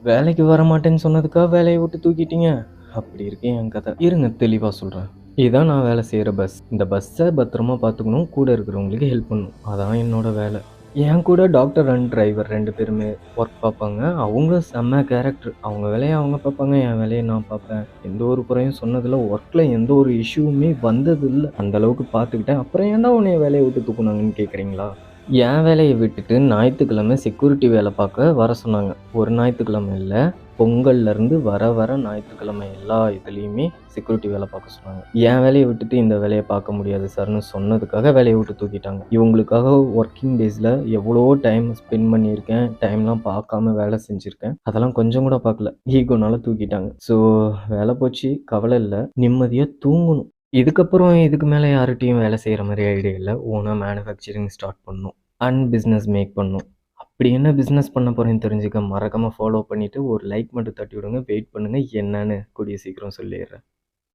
வேலைக்கு வரமாட்டேன்னு சொன்னதுக்கா வேலைய விட்டு தூக்கிட்டீங்க? அப்படி இருக்கு என் கதை. இருங்க தெளிவா சொல்றேன். இதான் நான் வேலை செய்ற பஸ். இந்த பஸ்ஸ பத்திரமா பார்த்துக்கணும். கூட இருக்கிறவங்களுக்கு ஹெல்ப் பண்ணணும். அதான் என்னோட வேலை. என் கூட டாக்டர் அண்ட் டிரைவர் 2 பேருமே ஒர்க் பார்ப்பாங்க. அவங்க செம்ம கேரக்டர். அவங்க வேலைய அவங்க பார்ப்பாங்க. என் வேலைய நான் பார்ப்பேன். எந்த ஒரு குறையும் சொன்னதில்ல. ஒர்க்ல எந்த ஒரு இஷ்யூவுமே வந்ததில்ல. அந்த அளவுக்கு பார்த்துக்கிட்டேன். அப்புறம் ஏன்டா உன்னைய வேலைய விட்டு தூக்குனாங்கன்னு கேட்குறீங்களா? என் வேலைய விட்டுட்டு ஞாயித்துக்கிழமை செக்யூரிட்டி வேலை பார்க்க வர சொன்னாங்க. ஒரு ஞாயித்துக்கிழமை இல்ல. பொங்கல்லேருந்து வர ஞாயித்துக்கிழமை எல்லா இதுலயுமே செக்யூரிட்டி வேலை பார்க்க சொன்னாங்க. என் வேலைய விட்டுட்டு இந்த வேலைய பார்க்க முடியாது சார்ன்னு சொன்னதுக்காக வேலைய விட்டு தூக்கிட்டாங்க. இவங்களுக்காக ஒர்க்கிங் டேஸ்ல எவ்வளவோ டைம் ஸ்பெண்ட் பண்ணியிருக்கேன். டைம்லாம் பார்க்காம வேலை செஞ்சிருக்கேன். அதெல்லாம் கொஞ்சம் கூட பார்க்கல. ஈகோனால தூக்கிட்டாங்க. ஸோ வேலை போச்சு. கவலை இல்ல. நிம்மதியா தூங்கணும். இதுக்கு மேல யார்கிட்டயும் வேலை செய்ற மாரி ஐடியா இல்ல. ஓனா மேனுஃபேக்சரிங் ஸ்டார்ட் பண்ணணும். அண்ட் பிசினஸ் மேக் பண்ணணும். அப்படி என்ன பிசினஸ் பண்ண போறேன்னு தெரிஞ்சுக்க மறக்காம ஃபாலோ பண்ணிட்டு ஒரு லைக் மட்டும் தட்டி விடுங்க. வெயிட் பண்ணுங்க. என்னன்னு கூடிய சீக்கிரம் சொல்லிர்றேன்.